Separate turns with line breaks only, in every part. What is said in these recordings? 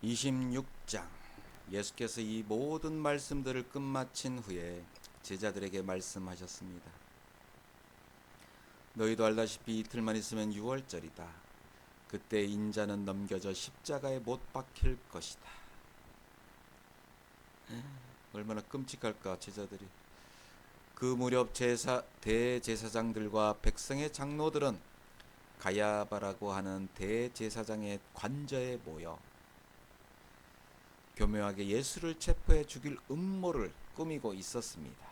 26장. 예수께서 이 모든 말씀들을 끝마친 후에 제자들에게 말씀하셨습니다. 너희도 알다시피 이틀만 있으면 유월절이다. 그때 인자는 넘겨져 십자가에 못 박힐 것이다. 얼마나 끔찍할까. 제자들이 그 무렵 대제사장들과 백성의 장로들은 가야바라고 하는 대제사장의 관저에 모여 교묘하게 예수를 체포해 죽일 음모를 꾸미고 있었습니다.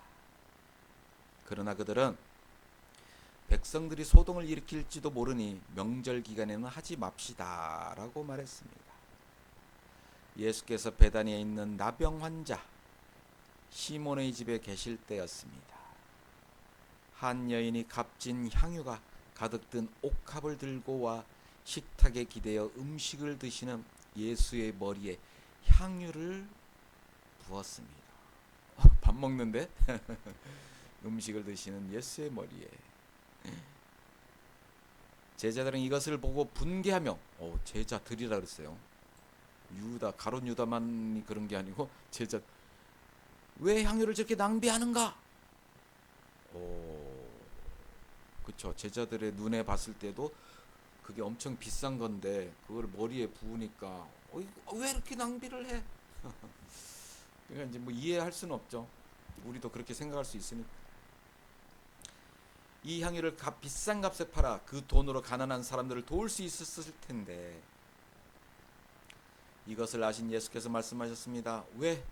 그러나 그들은 백성들이 소동을 일으킬지도 모르니 명절 기간에는 하지 맙시다 라고 말했습니다. 예수께서 베다니에 있는 나병 환자 시몬의 집에 계실 때였습니다. 한 여인이 값진 향유가 가득 든 옥합을 들고 와 식탁에 기대어 음식을 드시는 예수의 머리에 향유를 부었습니다. 밥 먹는데 음식을 드시는 예수의 머리에. 제자들은 이것을 보고 분개하며 제자들이라 그랬어요. 유다, 가룟 유다만이 그런 게 아니고 제자, 왜 향유를 저렇게 낭비하는가? 그쵸. 제자들의 눈에 봤을 때도 그게 엄청 비싼 건데 그걸 머리에 부으니까 왜 이렇게 낭비를 해? 그러니까 이제 뭐 이해할 수는 없죠. 우리도 그렇게 생각할 수 있으니. 이 향유를 비싼 값에 팔아 그 돈으로 가난한 사람들을 도울 수 있었을 텐데 이것을 아신 예수께서 말씀하셨습니다. 왜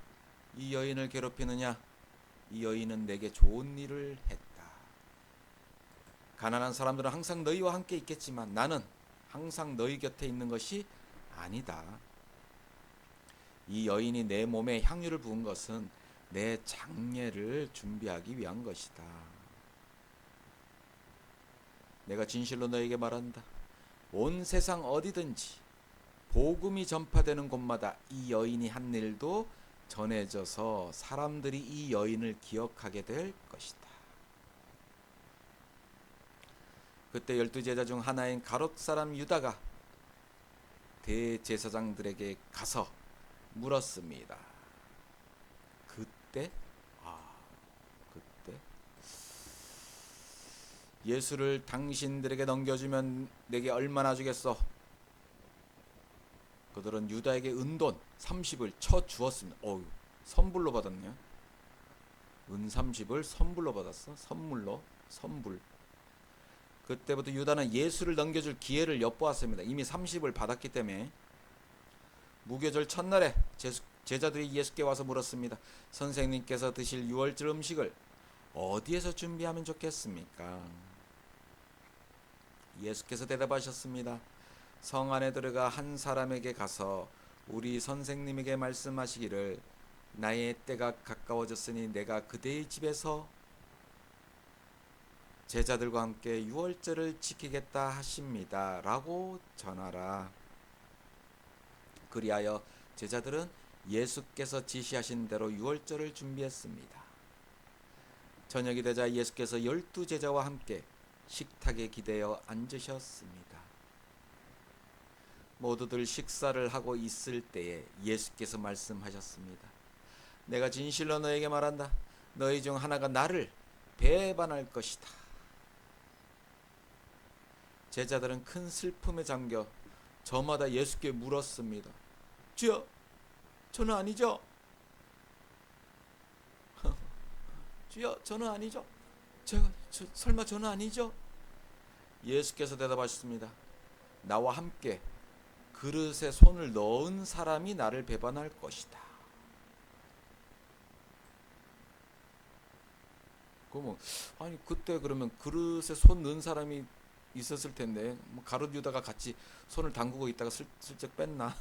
이 여인을 괴롭히느냐? 이 여인은 내게 좋은 일을 했다. 가난한 사람들은 항상 너희와 함께 있겠지만 나는 항상 너희 곁에 있는 것이 아니다. 이 여인이 내 몸에 향유를 부은 것은 내 장례를 준비하기 위한 것이다. 내가 진실로 너에게 말한다. 온 세상 어디든지 복음이 전파되는 곳마다 이 여인이 한 일도 전해져서 사람들이 이 여인을 기억하게 될 것이다. 그때 12제자 중 하나인 가롯 사람 유다가 대제사장들에게 가서 물었습니다. 그때 예수를 당신들에게 넘겨주면 내게 얼마나 주겠어? 그들은 유다에게 은돈 30을 쳐 주었습니다. 선불로 받았네요. 은 30을 선불로 받았어. 선불. 그때부터 유다는 예수를 넘겨줄 기회를 엿보았습니다. 이미 30을 받았기 때문에. 무교절 첫날에 제자들이 예수께 와서 물었습니다. 선생님께서 드실 유월절 음식을 어디에서 준비하면 좋겠습니까? 예수께서 대답하셨습니다. 성 안에 들어가 한 사람에게 가서 우리 선생님에게 말씀하시기를 나의 때가 가까워졌으니 내가 그대의 집에서 제자들과 함께 유월절을 지키겠다 하십니다 라고 전하라. 그리하여 제자들은 예수께서 지시하신 대로 유월절을 준비했습니다. 저녁이 되자 예수께서 12제자와 함께 식탁에 기대어 앉으셨습니다. 모두들 식사를 하고 있을 때에 예수께서 말씀하셨습니다. 내가 진실로 너에게 말한다. 너희 중 하나가 나를 배반할 것이다. 제자들은 큰 슬픔에 잠겨 저마다 예수께 물었습니다. 주여, 저는 아니죠? 주여, 저는 아니죠? 설마 저는 아니죠? 예수께서 대답하셨습니다. 나와 함께 그릇에 손을 넣은 사람이 나를 배반할 것이다. 그때 그러면 그릇에 손 넣은 사람이 있었을 텐데 가룟 유다가 같이 손을 담그고 있다가 슬쩍 뺐나?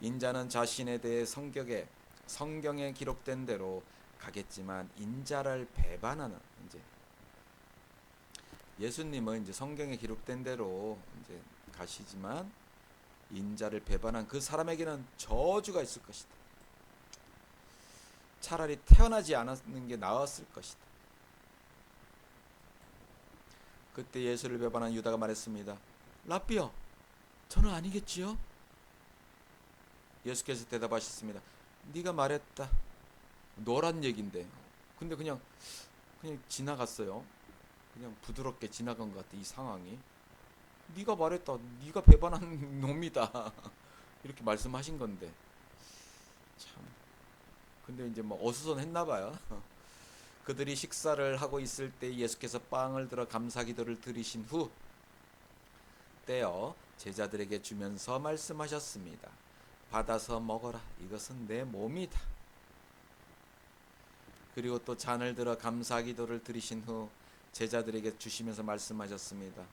인자는 자신에 대해 성경에 기록된 대로 가겠지만 인자를 배반하는 예수님은 이제 성경에 기록된 대로 이제 가시지만 인자를 배반한 그 사람에게는 저주가 있을 것이다. 차라리 태어나지 않았는 게 나았을 것이다. 그때 예수를 배반한 유다가 말했습니다. 랍비여, 저는 아니겠지요? 예수께서 대답하셨습니다. 네가 말했다. 너란 얘긴데. 근데 그냥 지나갔어요. 그냥 부드럽게 지나간 것 같아, 이 상황이. 네가 말했다. 네가 배반한 놈이다. 이렇게 말씀하신 건데. 참. 근데 이제 뭐 어수선했나 봐요. 그들이 식사를 하고 있을 때 예수께서 빵을 들어 감사기도를 드리신 후 떼어 제자들에게 주면서 말씀하셨습니다. 받아서 먹어라. 이것은 내 몸이다. 그리고 또 잔을 들어 감사기도를 드리신 후 제자들에게 주시면서 말씀하셨습니다.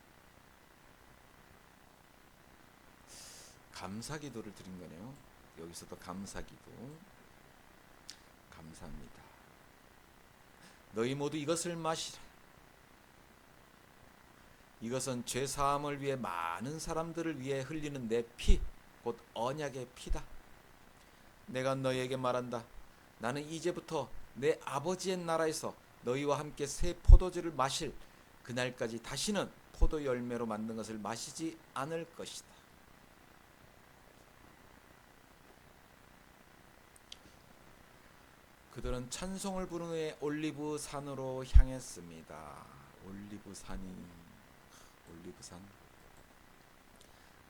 감사기도를 드린 거네요. 여기서도 감사기도. 감사합니다. 너희 모두 이것을 마시라. 이것은 죄 사함을 위해 많은 사람들을 위해 흘리는 내 피, 곧 언약의 피다. 내가 너희에게 말한다. 나는 이제부터 내 아버지의 나라에서 너희와 함께 새 포도주를 마실 그날까지 다시는 포도 열매로 만든 것을 마시지 않을 것이다. 그들은 찬송을 부른 후에 올리브 산으로 향했습니다. 올리브산.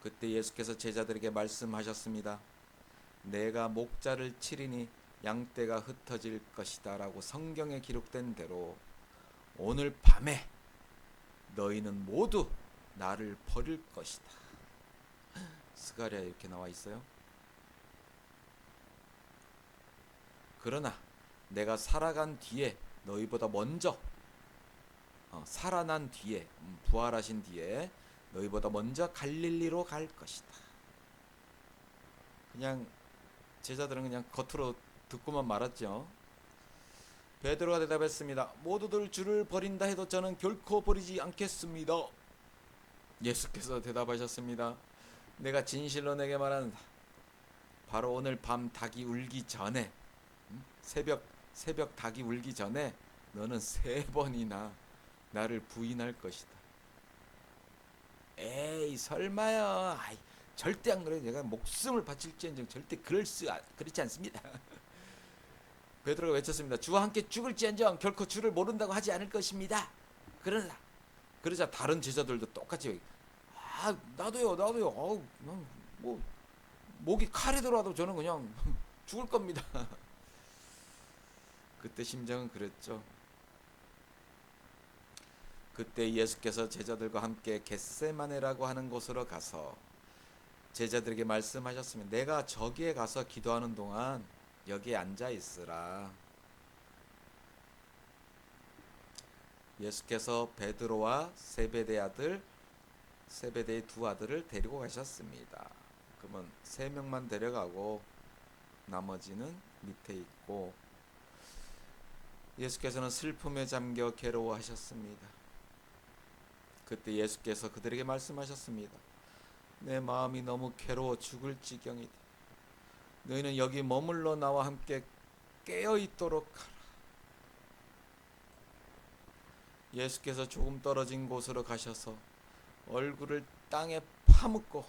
그때 예수께서 제자들에게 말씀하셨습니다. 내가 목자를 치리니 양떼가 흩어질 것이다 라고 성경에 기록된 대로 오늘 밤에 너희는 모두 나를 버릴 것이다. 스가랴 이렇게 나와 있어요. 그러나 내가 살아간 뒤에 너희보다 먼저 살아난 뒤에 부활하신 뒤에 너희보다 먼저 갈릴리로 갈 것이다. 그냥 제자들은 그냥 겉으로 듣고만 말았죠. 베드로가 대답했습니다. 모두들 주를 버린다 해도 저는 결코 버리지 않겠습니다. 예수께서 대답하셨습니다. 내가 진실로 내게 말한다. 바로 오늘 밤 닭이 울기 전에 새벽 닭이 울기 전에 너는 3번이나 나를 부인할 것이다. 에이 설마요. 아이, 절대 안 그래요. 내가 목숨을 바칠지언정 절대 그렇지 않습니다. 베드로가 외쳤습니다. 주와 함께 죽을지언정 결코 주를 모른다고 하지 않을 것입니다. 그러자 다른 제자들도 똑같이 나도요. 뭐 목이 칼에 들어와도 저는 그냥 죽을 겁니다. 그때 심정은 그랬죠. 그때 예수께서 제자들과 함께 겟세마네라고 하는 곳으로 가서 제자들에게 말씀하셨으면 내가 저기에 가서 기도하는 동안 여기에 앉아 있으라. 예수께서 베드로와 세베대의 2 아들을 데리고 가셨습니다. 그러면 3명만 데려가고 나머지는 밑에 있고 예수께서는 슬픔에 잠겨 괴로워하셨습니다. 그때 예수께서 그들에게 말씀하셨습니다. 내 마음이 너무 괴로워 죽을 지경이다. 너희는 여기 머물러 나와 함께 깨어 있도록 하라. 예수께서 조금 떨어진 곳으로 가셔서 얼굴을 땅에 파묻고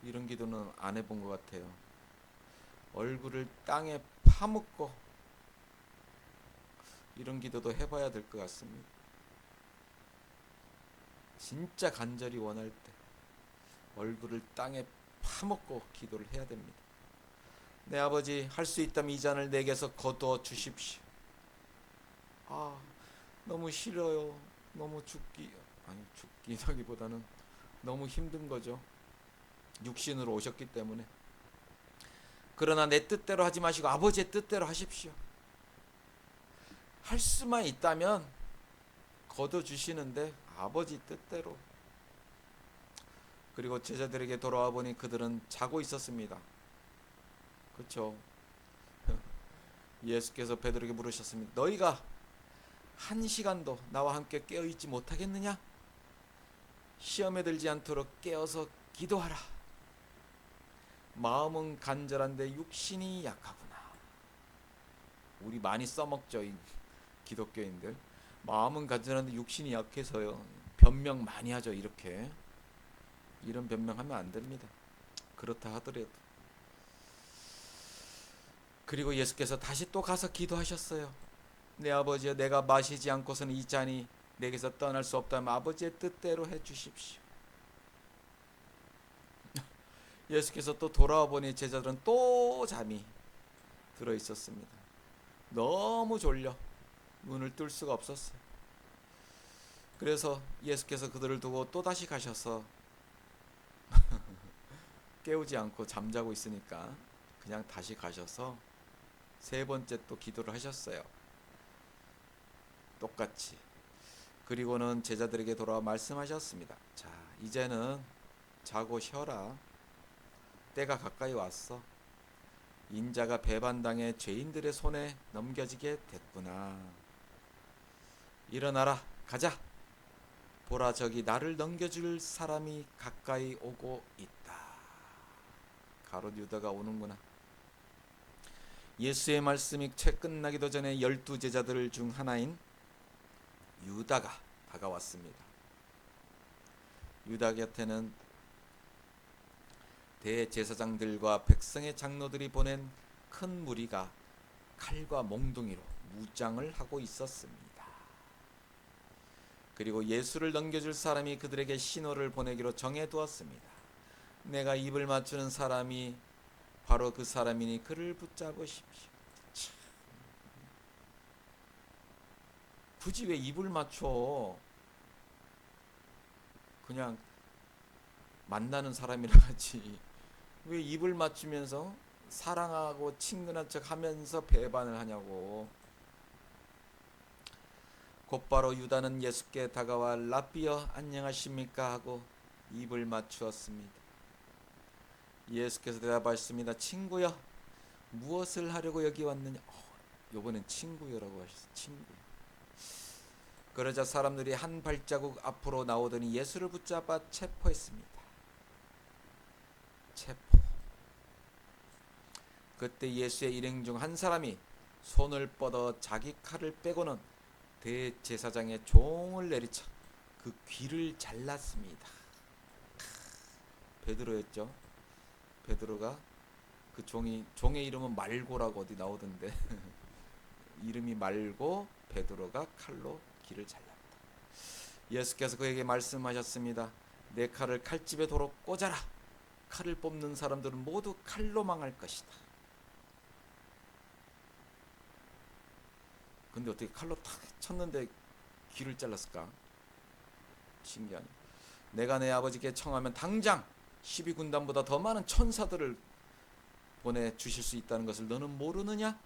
이런 기도는 안 해본 것 같아요. 얼굴을 땅에 파묻고 이런 기도도 해봐야 될 것 같습니다. 진짜 간절히 원할 때 얼굴을 땅에 파묻고 기도를 해야 됩니다. 내 아버지, 할 수 있다면 이 잔을 내게서 거두어 주십시오. 너무 싫어요. 너무 죽기라기보다는 너무 힘든 거죠. 육신으로 오셨기 때문에. 그러나 내 뜻대로 하지 마시고 아버지의 뜻대로 하십시오. 할 수만 있다면 거둬주시는데 아버지 뜻대로. 그리고 제자들에게 돌아와 보니 그들은 자고 있었습니다. 그렇죠. 예수께서 베드로에게 물으셨습니다. 너희가 1시간도 나와 함께 깨어있지 못하겠느냐? 시험에 들지 않도록 깨어서 기도하라. 마음은 간절한데 육신이 약하구나. 우리 많이 써먹죠, 이 기독교인들. 마음은 간절한데 육신이 약해서요. 변명 많이 하죠. 이렇게 이런 변명하면 안 됩니다. 그렇다 하더라도. 그리고 예수께서 다시 또 가서 기도하셨어요. 내 아버지여, 내가 마시지 않고서는 이 잔이 내게서 떠날 수 없다면 아버지의 뜻대로 해 주십시오. 예수께서 또 돌아와 보니 제자들은 또 잠이 들어 있었습니다. 너무 졸려 눈을 뜰 수가 없었어요. 그래서 예수께서 그들을 두고 또 다시 가셔서 깨우지 않고 잠자고 있으니까 그냥 다시 가셔서 세 번째 또 기도를 하셨어요. 똑같이. 그리고는 제자들에게 돌아와 말씀하셨습니다. 자, 이제는 자고 쉬어라. 때가 가까이 왔어. 인자가 배반당해 죄인들의 손에 넘겨지게 됐구나. 일어나라, 가자. 보라, 저기 나를 넘겨줄 사람이 가까이 오고 있다. 가롯 유다가 오는구나. 예수의 말씀이 채 끝나기도 전에 12 제자들 중 하나인 유다가 다가왔습니다. 유다 곁에는 대제사장들과 백성의 장로들이 보낸 큰 무리가 칼과 몽둥이로 무장을 하고 있었습니다. 그리고 예수를 넘겨줄 사람이 그들에게 신호를 보내기로 정해두었습니다. 내가 입을 맞추는 사람이 바로 그 사람이니 그를 붙잡으십시오. 굳이 왜 입을 맞춰? 그냥 만나는 사람이라 하지. 왜 입을 맞추면서 사랑하고 친근한 척 하면서 배반을 하냐고. 곧바로 유다는 예수께 다가와 랍비여 안녕하십니까 하고 입을 맞추었습니다. 예수께서 대답하셨습니다. 친구여, 무엇을 하려고 여기 왔느냐? 요번엔 친구여라고 하셨어요. 친구. 그러자 사람들이 한 발자국 앞으로 나오더니 예수를 붙잡아 체포했습니다. 체포. 그때 예수의 일행 중 한 사람이 손을 뻗어 자기 칼을 빼고는 대제사장의 종을 내리쳐 그 귀를 잘랐습니다. 베드로였죠. 베드로가 그 종의 이름은 말고라고 어디 나오던데 이름이 말고, 베드로가 칼로 귀를 잘랐다. 예수께서 그에게 말씀하셨습니다. 내 칼을 칼집에 도로 꽂아라. 칼을 뽑는 사람들은 모두 칼로 망할 것이다. 근데 어떻게 칼로 탁 쳤는데 귀를 잘랐을까? 신기하네. 내가 내 아버지께 청하면 당장 12군단보다 더 많은 천사들을 보내주실 수 있다는 것을 너는 모르느냐?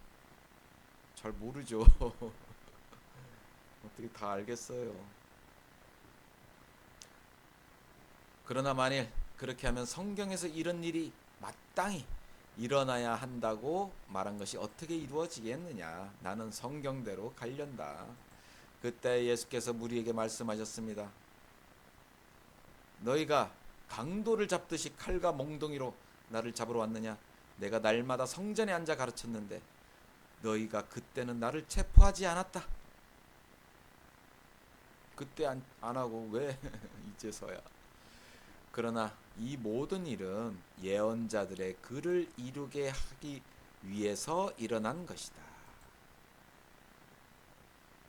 잘 모르죠. 어떻게 다 알겠어요. 그러나 만일 그렇게 하면 성경에서 이런 일이 마땅히 일어나야 한다고 말한 것이 어떻게 이루어지겠느냐. 나는 성경대로 가련다. 그때 예수께서 무리에게 말씀하셨습니다. 너희가 강도를 잡듯이 칼과 몽둥이로 나를 잡으러 왔느냐? 내가 날마다 성전에 앉아 가르쳤는데 너희가 그때는 나를 체포하지 않았다. 그때 안 하고 왜 이제서야? 그러나 이 모든 일은 예언자들의 글을 이루게 하기 위해서 일어난 것이다.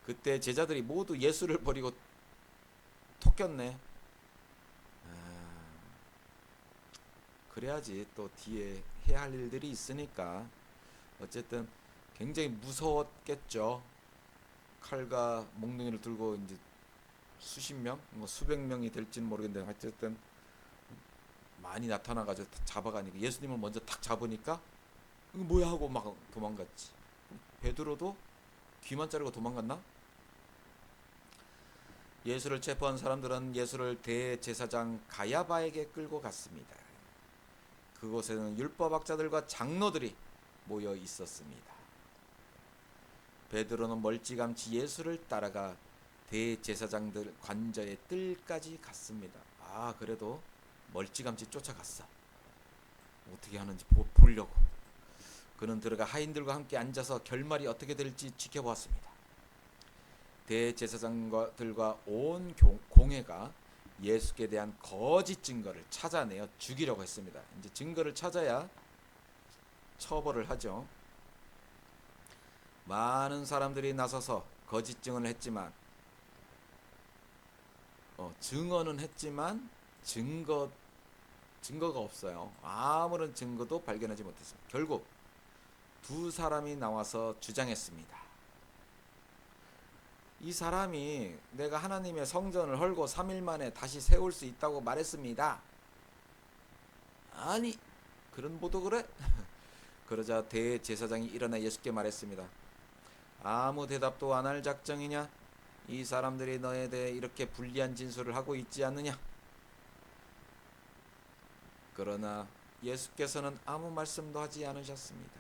그때 제자들이 모두 예수를 버리고 톡겼네. 그래야지 또 뒤에 해야 할 일들이 있으니까. 어쨌든 굉장히 무서웠겠죠. 칼과 몽둥이를 들고 이제 수십 명, 뭐 수백 명이 될지는 모르겠는데 어쨌든 많이 나타나가지고 잡아가니까 예수님을 먼저 탁 잡으니까 이거 뭐야 하고 막 도망갔지. 베드로도 귀만 자르고 도망갔나? 예수를 체포한 사람들은 예수를 대제사장 가야바에게 끌고 갔습니다. 그곳에는 율법학자들과 장로들이 모여 있었습니다. 베드로는 멀찌감치 예수를 따라가 대제사장들 관저의 뜰까지 갔습니다. 그래도 멀찌감치 쫓아갔어. 어떻게 하는지 보려고. 그는 들어가 하인들과 함께 앉아서 결말이 어떻게 될지 지켜보았습니다. 대제사장들과 온 공회가 예수께 대한 거짓 증거를 찾아내어 죽이려고 했습니다. 이제 증거를 찾아야 처벌을 하죠. 많은 사람들이 나서서 거짓 증언을 했지만 증언은 했지만 증거가 없어요. 아무런 증거도 발견하지 못했습니다. 결국 두 사람이 나와서 주장했습니다. 이 사람이 내가 하나님의 성전을 헐고 3일 만에 다시 세울 수 있다고 말했습니다. 아니, 그런 보도 그래? 그러자 대제사장이 일어나 예수께 말했습니다. 아무 대답도 안 할 작정이냐? 이 사람들이 너에 대해 이렇게 불리한 진술을 하고 있지 않느냐? 그러나 예수께서는 아무 말씀도 하지 않으셨습니다.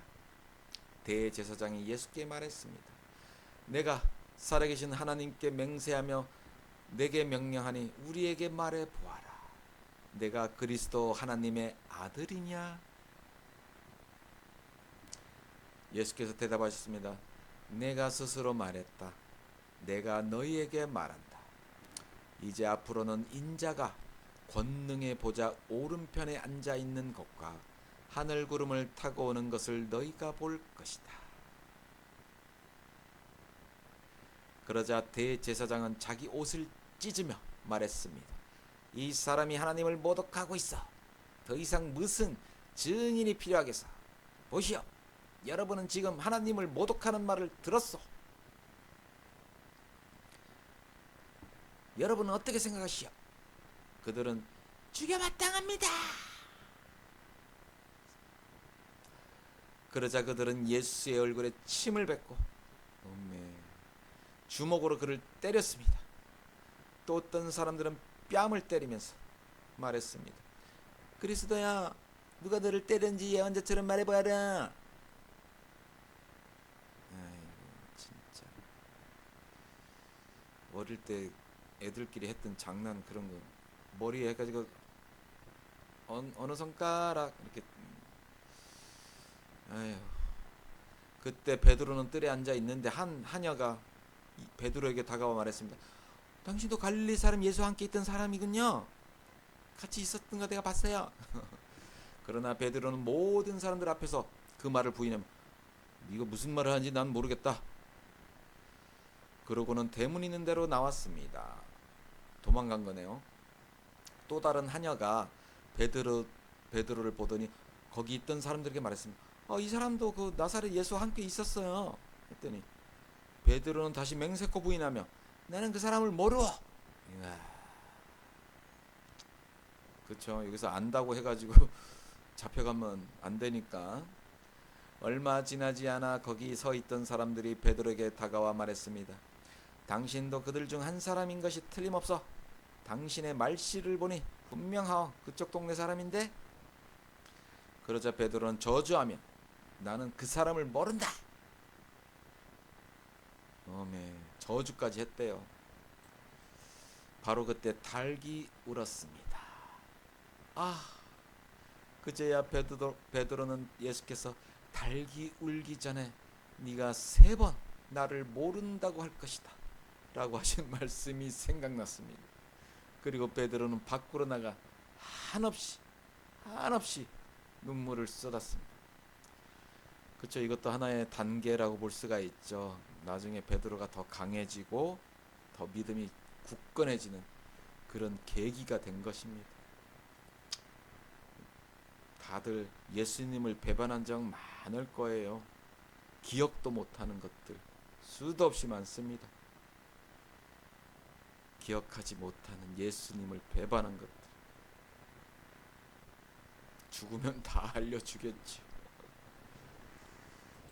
대제사장이 예수께 말했습니다. 내가 살아계신 하나님께 맹세하며 내게 명령하니 우리에게 말해 보아라. 내가 그리스도 하나님의 아들이냐? 예수께서 대답하셨습니다. 내가 스스로 말했다. 내가 너희에게 말한다. 이제 앞으로는 인자가 권능의 보좌 오른편에 앉아 있는 것과 하늘 구름을 타고 오는 것을 너희가 볼 것이다. 그러자 대제사장은 자기 옷을 찢으며 말했습니다. 이 사람이 하나님을 모독하고 있어. 더 이상 무슨 증인이 필요하겠어. 보시오. 여러분은 지금 하나님을 모독하는 말을 들었소. 여러분은 어떻게 생각하시오? 그들은 죽여마땅합니다. 그러자 그들은 예수의 얼굴에 침을 뱉고 주먹으로 그를 때렸습니다. 또 어떤 사람들은 뺨을 때리면서 말했습니다. 그리스도야, 누가 너를 때렸는지 예언자처럼 말해봐라. 아이고, 진짜 어릴 때 애들끼리 했던 장난 그런 거 머리에 해가지고 어느 손가락 이렇게. 아휴. 그때 베드로는 뜰에 앉아 있는데 한 하녀가 베드로에게 다가와 말했습니다. 당신도 갈릴리 사람 예수와 함께 있던 사람이군요. 같이 있었던 거 내가 봤어요. 그러나 베드로는 모든 사람들 앞에서 그 말을 부인하며 네가 무슨 말을 하는지 난 모르겠다. 그러고는 대문 있는 데로 나왔습니다. 도망간 거네요. 또 다른 하녀가 베드로를 보더니 거기 있던 사람들에게 말했습니다. 이 사람도 그 나사렛 예수와 함께 있었어요. 했더니 베드로는 다시 맹세코 부인하며 나는 그 사람을 모르어. 그렇죠. 여기서 안다고 해가지고 잡혀가면 안 되니까. 얼마 지나지 않아 거기 서 있던 사람들이 베드로에게 다가와 말했습니다. 당신도 그들 중 한 사람인 것이 틀림없어. 당신의 말씨를 보니 분명하오. 그쪽 동네 사람인데. 그러자 베드로는 저주하며 나는 그 사람을 모른다. 저주까지 했대요. 바로 그때 닭이 울었습니다. 그제야 베드로는 예수께서 닭이 울기 전에 네가 3번 나를 모른다고 할 것이다 라고 하신 말씀이 생각났습니다. 그리고 베드로는 밖으로 나가 한없이 눈물을 쏟았습니다. 그렇죠. 이것도 하나의 단계라고 볼 수가 있죠. 나중에 베드로가 더 강해지고 더 믿음이 굳건해지는 그런 계기가 된 것입니다. 다들 예수님을 배반한 적 많을 거예요. 기억도 못하는 것들 수도 없이 많습니다. 기억하지 못하는 예수님을 배반한 것들 죽으면 다 알려주겠지.